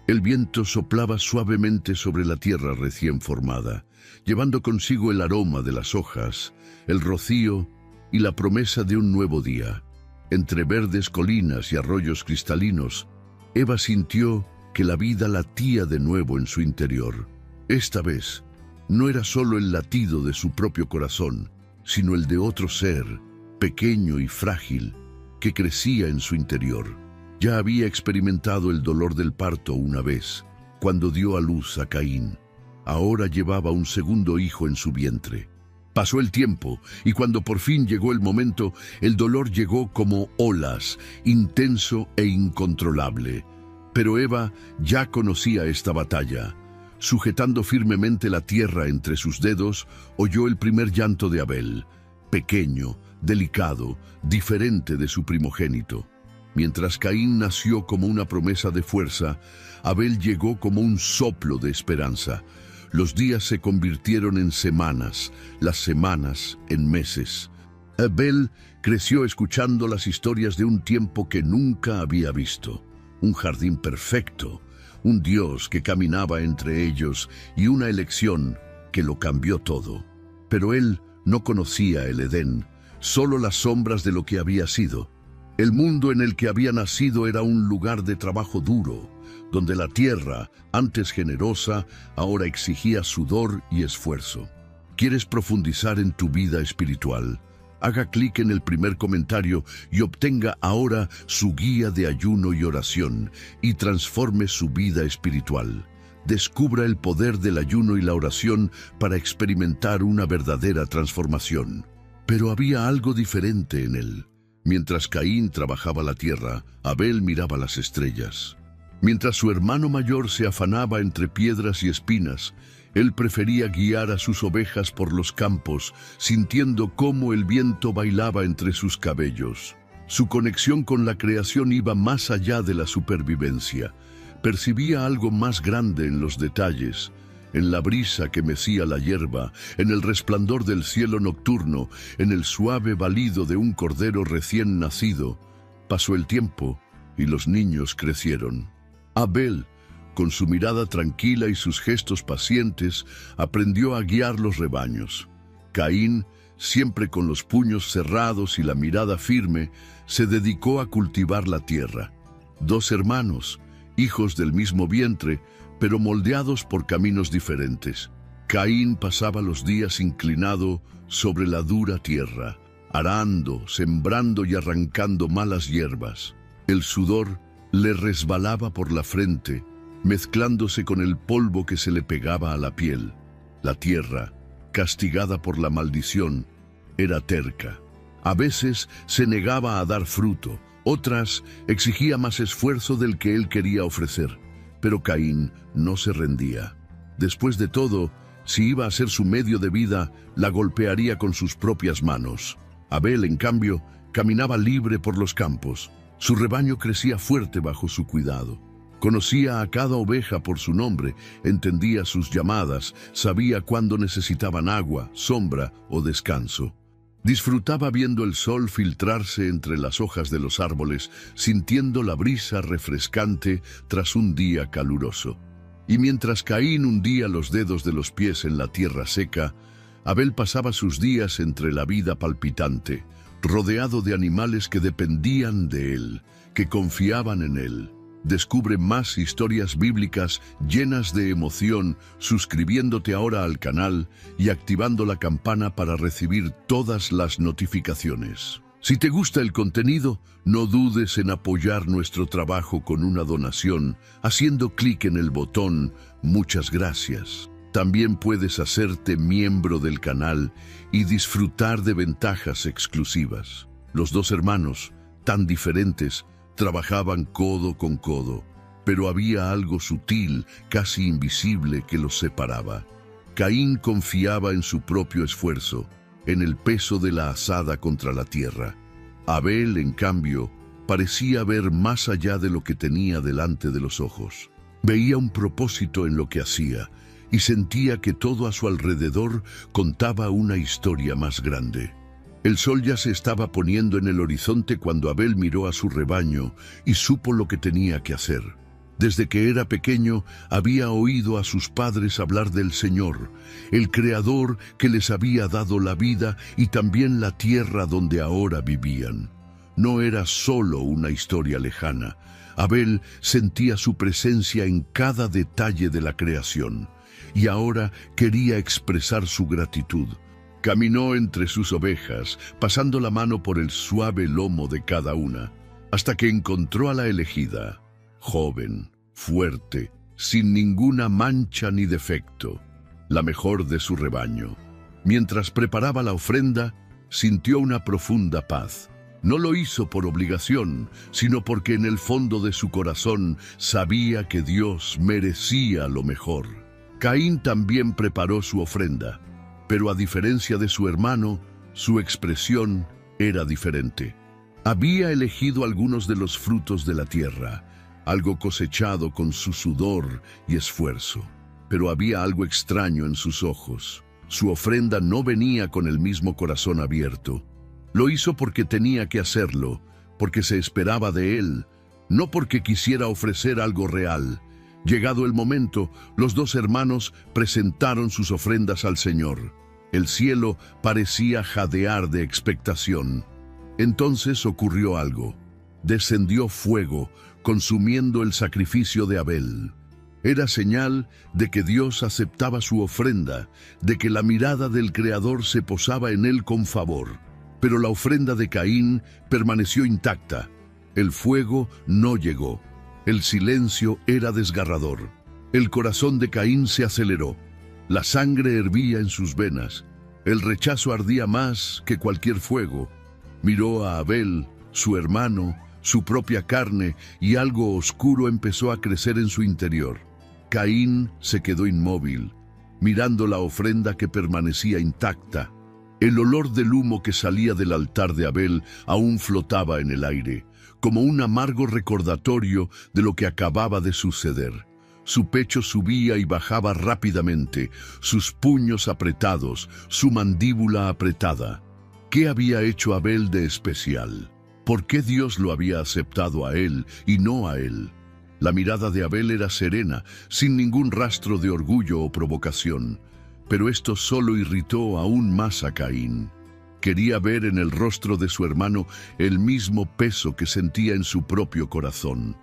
El viento soplaba suavemente sobre la tierra recién formada, llevando consigo el aroma de las hojas, el rocío y la promesa de un nuevo día. Entre verdes colinas y arroyos cristalinos, Eva sintió que la vida latía de nuevo en su interior. Esta vez, no era solo el latido de su propio corazón, sino el de otro ser, pequeño y frágil, que crecía en su interior. Ya había experimentado el dolor del parto una vez, cuando dio a luz a Caín. Ahora llevaba un segundo hijo en su vientre. Pasó el tiempo, y cuando por fin llegó el momento, el dolor llegó como olas, intenso e incontrolable. Pero Eva ya conocía esta batalla. Sujetando firmemente la tierra entre sus dedos, oyó el primer llanto de Abel, pequeño, delicado, diferente de su primogénito. Mientras Caín nació como una promesa de fuerza, Abel llegó como un soplo de esperanza. Los días se convirtieron en semanas, las semanas en meses. Abel creció escuchando las historias de un tiempo que nunca había visto. Un jardín perfecto, un Dios que caminaba entre ellos y una elección que lo cambió todo. Pero él no conocía el Edén, solo las sombras de lo que había sido. El mundo en el que había nacido era un lugar de trabajo duro, donde la tierra, antes generosa, ahora exigía sudor y esfuerzo. ¿Quieres profundizar en tu vida espiritual? Haga clic en el primer comentario y obtenga ahora su guía de ayuno y oración y transforme su vida espiritual. Descubra el poder del ayuno y la oración para experimentar una verdadera transformación. Pero había algo diferente en él. Mientras Caín trabajaba la tierra, Abel miraba las estrellas. Mientras su hermano mayor se afanaba entre piedras y espinas, él prefería guiar a sus ovejas por los campos, sintiendo cómo el viento bailaba entre sus cabellos. Su conexión con la creación iba más allá de la supervivencia. Percibía algo más grande en los detalles, en la brisa que mecía la hierba, en el resplandor del cielo nocturno, en el suave balido de un cordero recién nacido. Pasó el tiempo y los niños crecieron. Abel, con su mirada tranquila y sus gestos pacientes, aprendió a guiar los rebaños. Caín, siempre con los puños cerrados y la mirada firme, se dedicó a cultivar la tierra. Dos hermanos, hijos del mismo vientre, pero moldeados por caminos diferentes. Caín pasaba los días inclinado sobre la dura tierra, arando, sembrando y arrancando malas hierbas. El sudor le resbalaba por la frente, mezclándose con el polvo que se le pegaba a la piel. La tierra, castigada por la maldición, era terca. A veces se negaba a dar fruto, otras exigía más esfuerzo del que él quería ofrecer. Pero Caín no se rendía. Después de todo, si iba a ser su medio de vida, la golpearía con sus propias manos. Abel, en cambio, caminaba libre por los campos. Su rebaño crecía fuerte bajo su cuidado. Conocía a cada oveja por su nombre, entendía sus llamadas, sabía cuándo necesitaban agua, sombra o descanso. Disfrutaba viendo el sol filtrarse entre las hojas de los árboles, sintiendo la brisa refrescante tras un día caluroso. Y mientras Caín hundía los dedos de los pies en la tierra seca, Abel pasaba sus días entre la vida palpitante, rodeado de animales que dependían de él, que confiaban en él. Descubre más historias bíblicas llenas de emoción suscribiéndote ahora al canal y activando la campana para recibir todas las notificaciones. Si te gusta el contenido, no dudes en apoyar nuestro trabajo con una donación haciendo clic en el botón "Muchas gracias". También puedes hacerte miembro del canal y disfrutar de ventajas exclusivas. Los dos hermanos, tan diferentes, trabajaban codo con codo, pero había algo sutil, casi invisible, que los separaba. Caín confiaba en su propio esfuerzo, en el peso de la azada contra la tierra. Abel, en cambio, parecía ver más allá de lo que tenía delante de los ojos. Veía un propósito en lo que hacía y sentía que todo a su alrededor contaba una historia más grande. El sol ya se estaba poniendo en el horizonte cuando Abel miró a su rebaño y supo lo que tenía que hacer. Desde que era pequeño había oído a sus padres hablar del Señor, el Creador que les había dado la vida y también la tierra donde ahora vivían. No era solo una historia lejana. Abel sentía su presencia en cada detalle de la creación y ahora quería expresar su gratitud. Caminó entre sus ovejas, pasando la mano por el suave lomo de cada una, hasta que encontró a la elegida, joven, fuerte, sin ninguna mancha ni defecto, la mejor de su rebaño. Mientras preparaba la ofrenda, sintió una profunda paz. No lo hizo por obligación, sino porque en el fondo de su corazón sabía que Dios merecía lo mejor. Caín también preparó su ofrenda, pero a diferencia de su hermano, su expresión era diferente. Había elegido algunos de los frutos de la tierra, algo cosechado con su sudor y esfuerzo. Pero había algo extraño en sus ojos. Su ofrenda no venía con el mismo corazón abierto. Lo hizo porque tenía que hacerlo, porque se esperaba de él, no porque quisiera ofrecer algo real. Llegado el momento, los dos hermanos presentaron sus ofrendas al Señor. El cielo parecía jadear de expectación. Entonces ocurrió algo. Descendió fuego, consumiendo el sacrificio de Abel. Era señal de que Dios aceptaba su ofrenda, de que la mirada del Creador se posaba en él con favor. Pero la ofrenda de Caín permaneció intacta. El fuego no llegó. El silencio era desgarrador. El corazón de Caín se aceleró. La sangre hervía en sus venas. El rechazo ardía más que cualquier fuego. Miró a Abel, su hermano, su propia carne, y algo oscuro empezó a crecer en su interior. Caín se quedó inmóvil, mirando la ofrenda que permanecía intacta. El olor del humo que salía del altar de Abel aún flotaba en el aire, como un amargo recordatorio de lo que acababa de suceder. Su pecho subía y bajaba rápidamente, sus puños apretados, su mandíbula apretada. ¿Qué había hecho Abel de especial? ¿Por qué Dios lo había aceptado a él y no a él? La mirada de Abel era serena, sin ningún rastro de orgullo o provocación. Pero esto solo irritó aún más a Caín. Quería ver en el rostro de su hermano el mismo peso que sentía en su propio corazón.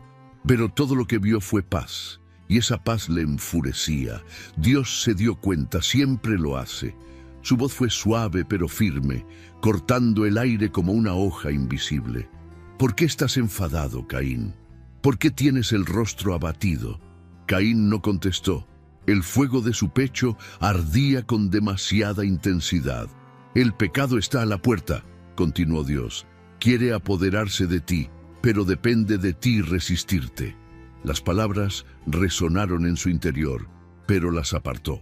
Pero todo lo que vio fue paz, y esa paz le enfurecía. Dios se dio cuenta, siempre lo hace. Su voz fue suave pero firme, cortando el aire como una hoja invisible. ¿Por qué estás enfadado, Caín? ¿Por qué tienes el rostro abatido? Caín no contestó. El fuego de su pecho ardía con demasiada intensidad. El pecado está a la puerta, continuó Dios. Quiere apoderarse de ti, pero depende de ti resistirte. Las palabras resonaron en su interior, pero las apartó.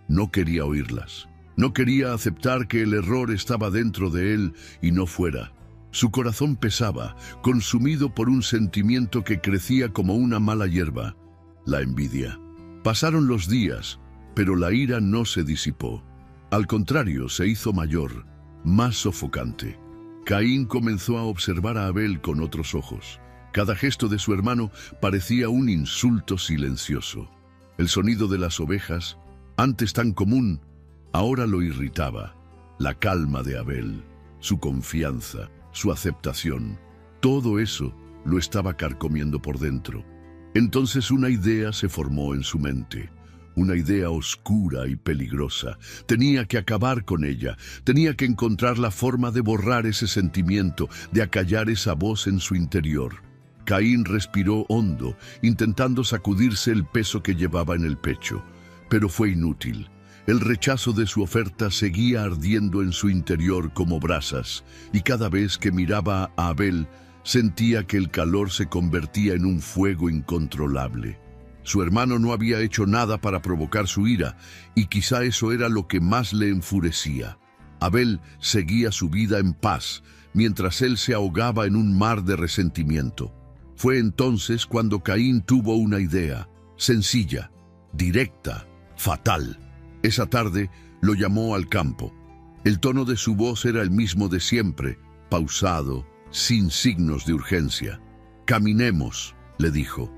No quería oírlas. No quería aceptar que el error estaba dentro de él y no fuera. Su corazón pesaba, consumido por un sentimiento que crecía como una mala hierba, la envidia. Pasaron los días, pero la ira no se disipó. Al contrario, se hizo mayor, más sofocante. Caín comenzó a observar a Abel con otros ojos. Cada gesto de su hermano parecía un insulto silencioso. El sonido de las ovejas, antes tan común, ahora lo irritaba. La calma de Abel, su confianza, su aceptación, todo eso lo estaba carcomiendo por dentro. Entonces una idea se formó en su mente, una idea oscura y peligrosa. Tenía que acabar con ella, tenía que encontrar la forma de borrar ese sentimiento, de acallar esa voz en su interior. Caín respiró hondo, intentando sacudirse el peso que llevaba en el pecho, pero fue inútil. El rechazo de su oferta seguía ardiendo en su interior como brasas, y cada vez que miraba a Abel, sentía que el calor se convertía en un fuego incontrolable. Su hermano no había hecho nada para provocar su ira, y quizá eso era lo que más le enfurecía. Abel seguía su vida en paz, mientras él se ahogaba en un mar de resentimiento. Fue entonces cuando Caín tuvo una idea, sencilla, directa, fatal. Esa tarde lo llamó al campo. El tono de su voz era el mismo de siempre, pausado, sin signos de urgencia. «Caminemos», le dijo.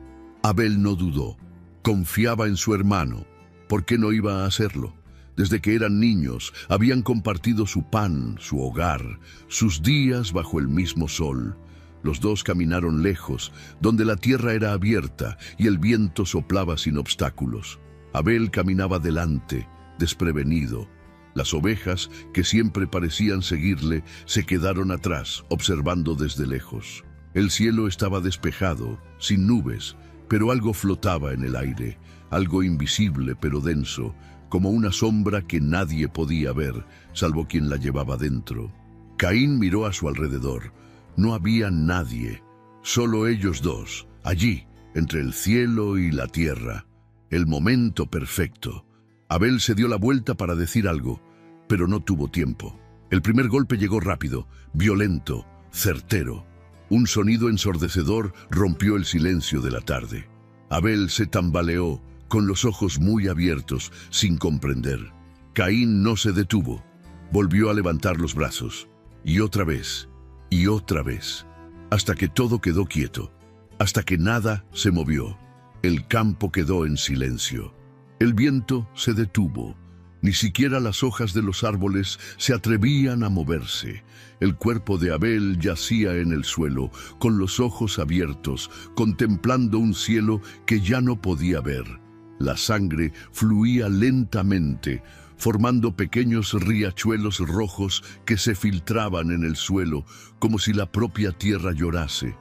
Abel no dudó, confiaba en su hermano. ¿Por qué no iba a hacerlo? Desde que eran niños, habían compartido su pan, su hogar, sus días bajo el mismo sol. Los dos caminaron lejos, donde la tierra era abierta y el viento soplaba sin obstáculos. Abel caminaba delante, desprevenido. Las ovejas, que siempre parecían seguirle, se quedaron atrás, observando desde lejos. El cielo estaba despejado, sin nubes, pero algo flotaba en el aire, algo invisible pero denso, como una sombra que nadie podía ver, salvo quien la llevaba dentro. Caín miró a su alrededor. No había nadie, solo ellos dos, allí, entre el cielo y la tierra. El momento perfecto. Abel se dio la vuelta para decir algo, pero no tuvo tiempo. El primer golpe llegó rápido, violento, certero. Un sonido ensordecedor rompió el silencio de la tarde. Abel se tambaleó, con los ojos muy abiertos, sin comprender. Caín no se detuvo. Volvió a levantar los brazos. Y otra vez, hasta que todo quedó quieto, hasta que nada se movió. El campo quedó en silencio. El viento se detuvo. Ni siquiera las hojas de los árboles se atrevían a moverse. El cuerpo de Abel yacía en el suelo, con los ojos abiertos, contemplando un cielo que ya no podía ver. La sangre fluía lentamente, formando pequeños riachuelos rojos que se filtraban en el suelo, como si la propia tierra llorase.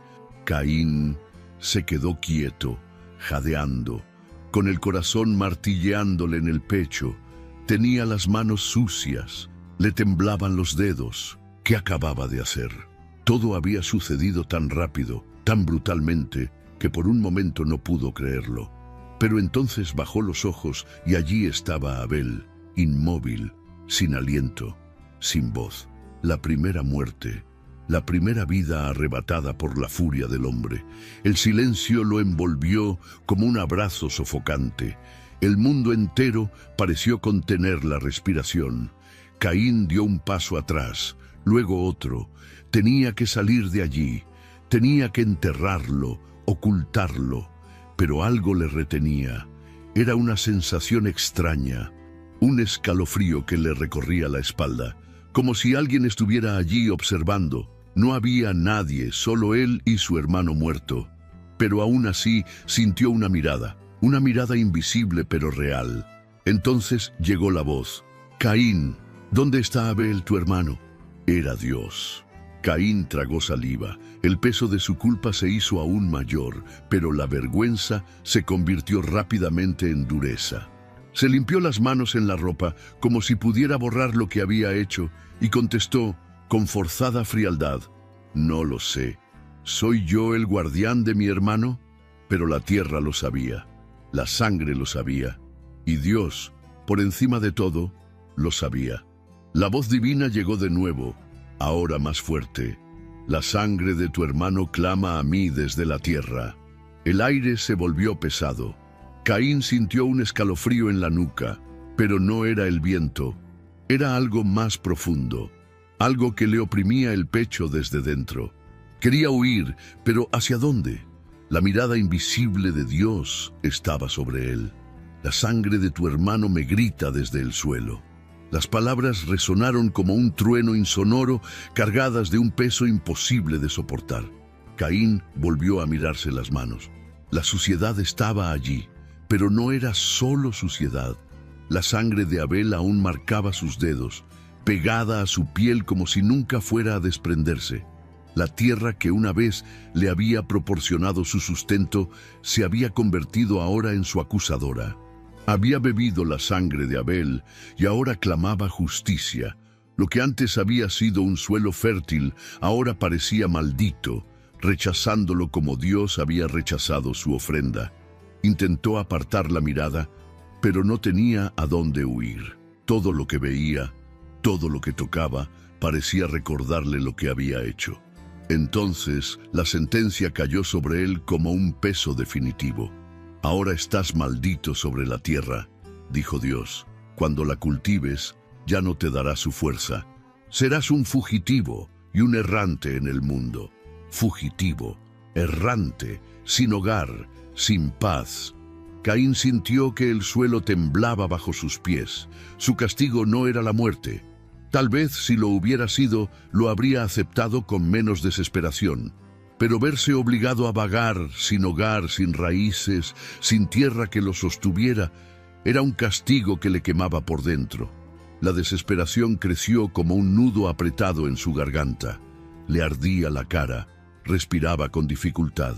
Caín se quedó quieto, jadeando, con el corazón martilleándole en el pecho. Tenía las manos sucias, le temblaban los dedos. ¿Qué acababa de hacer? Todo había sucedido tan rápido, tan brutalmente, que por un momento no pudo creerlo. Pero entonces bajó los ojos y allí estaba Abel, inmóvil, sin aliento, sin voz. La primera muerte, la primera vida arrebatada por la furia del hombre. El silencio lo envolvió como un abrazo sofocante. El mundo entero pareció contener la respiración. Caín dio un paso atrás, luego otro. Tenía que salir de allí, tenía que enterrarlo, ocultarlo. Pero algo le retenía. Era una sensación extraña, un escalofrío que le recorría la espalda, como si alguien estuviera allí observando. No había nadie, solo él y su hermano muerto. Pero aún así sintió una mirada invisible pero real. Entonces llegó la voz. Caín, ¿dónde está Abel, tu hermano? Era Dios. Caín tragó saliva. El peso de su culpa se hizo aún mayor, pero la vergüenza se convirtió rápidamente en dureza. Se limpió las manos en la ropa como si pudiera borrar lo que había hecho y contestó con forzada frialdad: no lo sé. ¿Soy yo el guardián de mi hermano? Pero la tierra lo sabía, la sangre lo sabía, y Dios, por encima de todo, lo sabía. La voz divina llegó de nuevo, ahora más fuerte. La sangre de tu hermano clama a mí desde la tierra. El aire se volvió pesado. Caín sintió un escalofrío en la nuca, pero no era el viento. Era algo más profundo, algo que le oprimía el pecho desde dentro. Quería huir, pero ¿hacia dónde? La mirada invisible de Dios estaba sobre él. La sangre de tu hermano me grita desde el suelo. Las palabras resonaron como un trueno insonoro, cargadas de un peso imposible de soportar. Caín volvió a mirarse las manos. La suciedad estaba allí, pero no era solo suciedad. La sangre de Abel aún marcaba sus dedos, pegada a su piel como si nunca fuera a desprenderse. La tierra que una vez le había proporcionado su sustento se había convertido ahora en su acusadora. Había bebido la sangre de Abel y ahora clamaba justicia. Lo que antes había sido un suelo fértil ahora parecía maldito, rechazándolo como Dios había rechazado su ofrenda. Intentó apartar la mirada, pero no tenía a dónde huir. Todo lo que veía, todo lo que tocaba, parecía recordarle lo que había hecho. Entonces la sentencia cayó sobre él como un peso definitivo. Ahora estás maldito sobre la tierra, dijo Dios. Cuando la cultives, ya no te dará su fuerza. Serás un fugitivo y un errante en el mundo. Fugitivo, errante, sin hogar, sin paz. Caín sintió que el suelo temblaba bajo sus pies. Su castigo no era la muerte. Tal vez si lo hubiera sido, lo habría aceptado con menos desesperación. Pero verse obligado a vagar, sin hogar, sin raíces, sin tierra que lo sostuviera, era un castigo que le quemaba por dentro. La desesperación creció como un nudo apretado en su garganta. Le ardía la cara, respiraba con dificultad.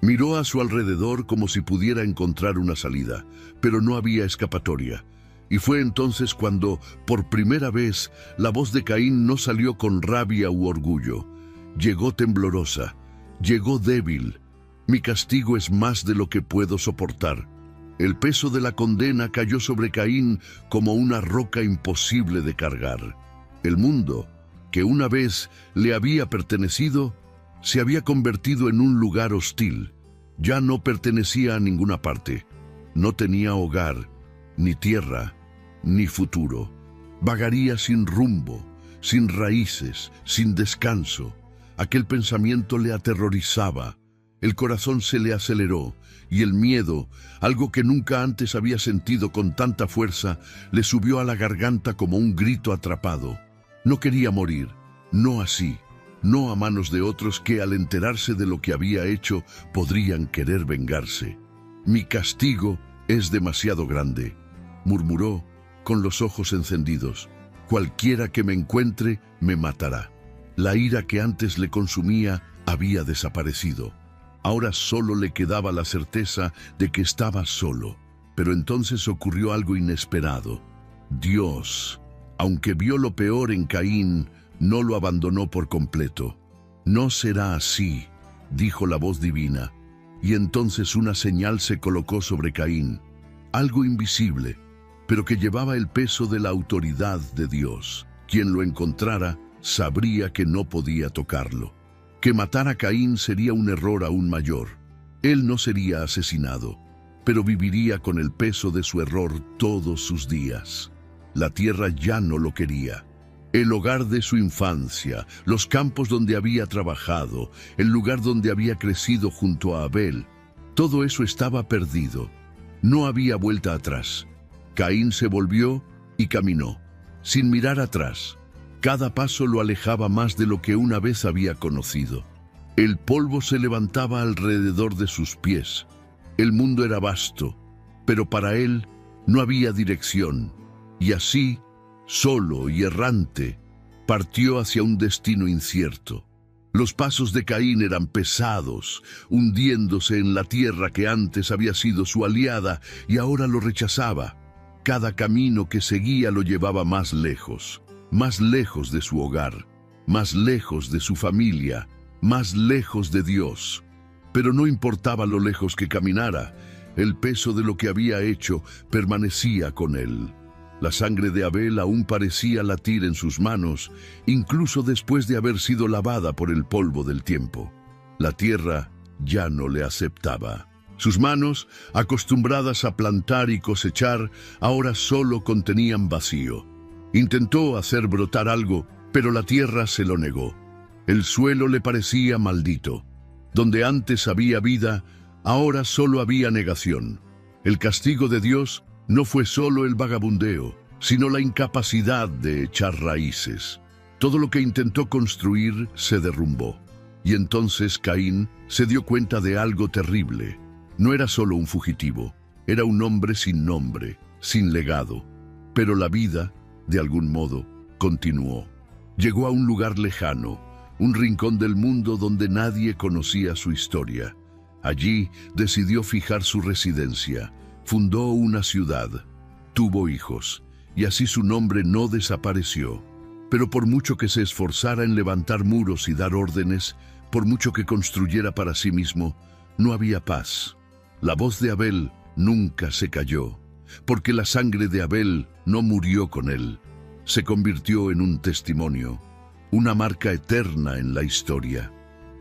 Miró a su alrededor como si pudiera encontrar una salida, pero no había escapatoria. Y fue entonces cuando, por primera vez, la voz de Caín no salió con rabia u orgullo. Llegó temblorosa, llegó débil. Mi castigo es más de lo que puedo soportar. El peso de la condena cayó sobre Caín como una roca imposible de cargar. El mundo, que una vez le había pertenecido, se había convertido en un lugar hostil. Ya no pertenecía a ninguna parte. No tenía hogar, ni tierra, ni futuro. Vagaría sin rumbo, sin raíces, sin descanso. Aquel pensamiento le aterrorizaba. El corazón se le aceleró y el miedo, algo que nunca antes había sentido con tanta fuerza, le subió a la garganta como un grito atrapado. No quería morir, no así, no a manos de otros que al enterarse de lo que había hecho podrían querer vengarse. Mi castigo es demasiado grande, murmuró con los ojos encendidos. Cualquiera que me encuentre me matará. La ira que antes le consumía había desaparecido. Ahora solo le quedaba la certeza de que estaba solo. Pero entonces ocurrió algo inesperado. Dios, aunque vio lo peor en Caín, no lo abandonó por completo. No será así, dijo la voz divina. Y entonces una señal se colocó sobre Caín. Algo invisible, pero que llevaba el peso de la autoridad de Dios. Quien lo encontrara sabría que no podía tocarlo. Que matar a Caín sería un error aún mayor. Él no sería asesinado, pero viviría con el peso de su error todos sus días. La tierra ya no lo quería. El hogar de su infancia, los campos donde había trabajado, el lugar donde había crecido junto a Abel, todo eso estaba perdido. No había vuelta atrás. Caín se volvió y caminó, sin mirar atrás. Cada paso lo alejaba más de lo que una vez había conocido. El polvo se levantaba alrededor de sus pies. El mundo era vasto, pero para él no había dirección. Y así, solo y errante, partió hacia un destino incierto. Los pasos de Caín eran pesados, hundiéndose en la tierra que antes había sido su aliada y ahora lo rechazaba. Cada camino que seguía lo llevaba más lejos de su hogar, más lejos de su familia, más lejos de Dios. Pero no importaba lo lejos que caminara, el peso de lo que había hecho permanecía con él. La sangre de Abel aún parecía latir en sus manos, incluso después de haber sido lavada por el polvo del tiempo. La tierra ya no le aceptaba. Sus manos, acostumbradas a plantar y cosechar, ahora solo contenían vacío. Intentó hacer brotar algo, pero la tierra se lo negó. El suelo le parecía maldito. Donde antes había vida, ahora solo había negación. El castigo de Dios no fue solo el vagabundeo, sino la incapacidad de echar raíces. Todo lo que intentó construir se derrumbó. Y entonces Caín se dio cuenta de algo terrible. No era solo un fugitivo, era un hombre sin nombre, sin legado. Pero la vida, de algún modo, continuó. Llegó a un lugar lejano, un rincón del mundo donde nadie conocía su historia. Allí decidió fijar su residencia, fundó una ciudad, tuvo hijos, y así su nombre no desapareció. Pero por mucho que se esforzara en levantar muros y dar órdenes, por mucho que construyera para sí mismo, no había paz. La voz de Abel nunca se cayó, porque la sangre de Abel no murió con él. Se convirtió en un testimonio, una marca eterna en la historia.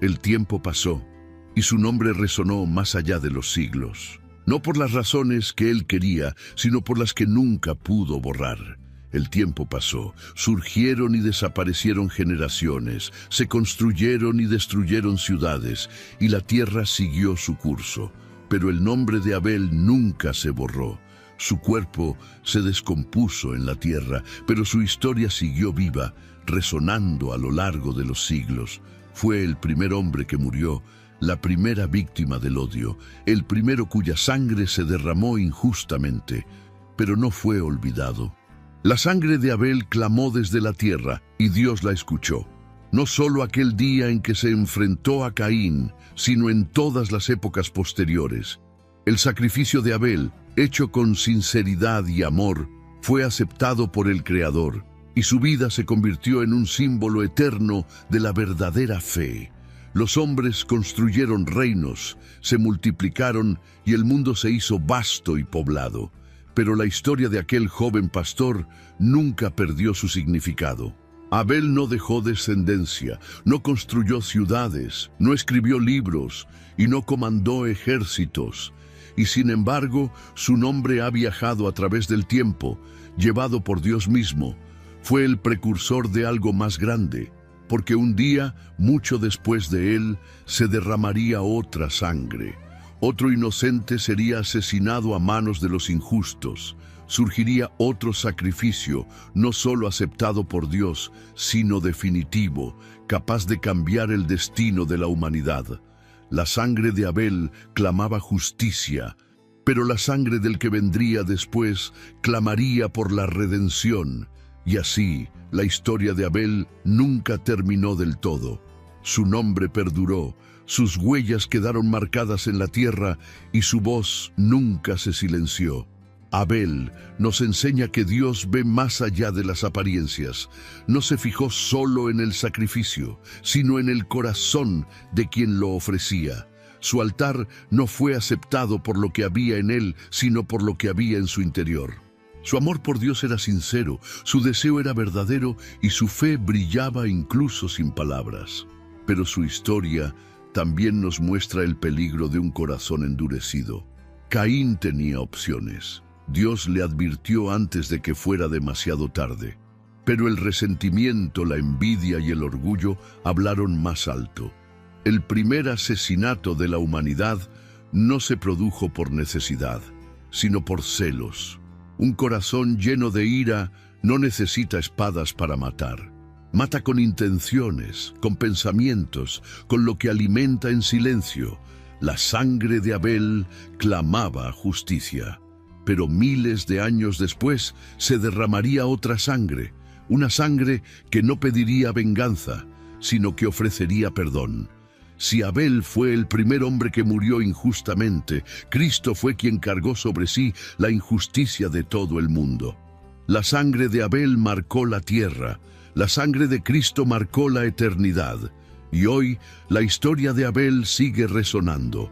El tiempo pasó, y su nombre resonó más allá de los siglos. No por las razones que él quería, sino por las que nunca pudo borrar. El tiempo pasó, surgieron y desaparecieron generaciones, se construyeron y destruyeron ciudades, y la tierra siguió su curso. Pero el nombre de Abel nunca se borró. Su cuerpo se descompuso en la tierra, pero su historia siguió viva, resonando a lo largo de los siglos. Fue el primer hombre que murió, la primera víctima del odio, el primero cuya sangre se derramó injustamente, pero no fue olvidado. La sangre de Abel clamó desde la tierra y Dios la escuchó. No solo aquel día en que se enfrentó a Caín, sino en todas las épocas posteriores. El sacrificio de Abel, hecho con sinceridad y amor, fue aceptado por el Creador, y su vida se convirtió en un símbolo eterno de la verdadera fe. Los hombres construyeron reinos, se multiplicaron y el mundo se hizo vasto y poblado. Pero la historia de aquel joven pastor nunca perdió su significado. Abel no dejó descendencia, no construyó ciudades, no escribió libros y no comandó ejércitos. Y sin embargo, su nombre ha viajado a través del tiempo, llevado por Dios mismo. Fue el precursor de algo más grande, porque un día, mucho después de él, se derramaría otra sangre. Otro inocente sería asesinado a manos de los injustos. Surgiría otro sacrificio, no solo aceptado por Dios, sino definitivo, capaz de cambiar el destino de la humanidad. La sangre de Abel clamaba justicia, pero la sangre del que vendría después clamaría por la redención. Y así, la historia de Abel nunca terminó del todo. Su nombre perduró, sus huellas quedaron marcadas en la tierra y su voz nunca se silenció. Abel nos enseña que Dios ve más allá de las apariencias. No se fijó solo en el sacrificio, sino en el corazón de quien lo ofrecía. Su altar no fue aceptado por lo que había en él, sino por lo que había en su interior. Su amor por Dios era sincero, su deseo era verdadero y su fe brillaba incluso sin palabras. Pero su historia también nos muestra el peligro de un corazón endurecido. Caín tenía opciones. Dios le advirtió antes de que fuera demasiado tarde. Pero el resentimiento, la envidia y el orgullo hablaron más alto. El primer asesinato de la humanidad no se produjo por necesidad, sino por celos. Un corazón lleno de ira no necesita espadas para matar. Mata con intenciones, con pensamientos, con lo que alimenta en silencio. La sangre de Abel clamaba justicia. Pero miles de años después se derramaría otra sangre, una sangre que no pediría venganza, sino que ofrecería perdón. Si Abel fue el primer hombre que murió injustamente, Cristo fue quien cargó sobre sí la injusticia de todo el mundo. La sangre de Abel marcó la tierra, la sangre de Cristo marcó la eternidad, y hoy la historia de Abel sigue resonando.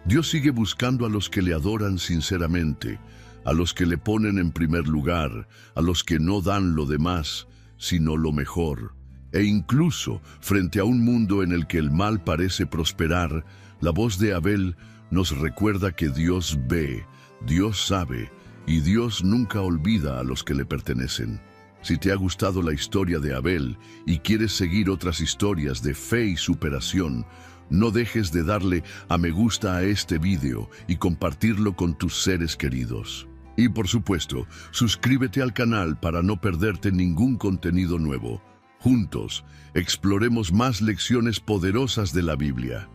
Dios sigue buscando a los que le adoran sinceramente, a los que le ponen en primer lugar, a los que no dan lo demás, sino lo mejor. E incluso, frente a un mundo en el que el mal parece prosperar, la voz de Abel nos recuerda que Dios ve, Dios sabe, y Dios nunca olvida a los que le pertenecen. Si te ha gustado la historia de Abel y quieres seguir otras historias de fe y superación, no dejes de darle a me gusta a este video y compartirlo con tus seres queridos. Y por supuesto, suscríbete al canal para no perderte ningún contenido nuevo. Juntos, exploremos más lecciones poderosas de la Biblia.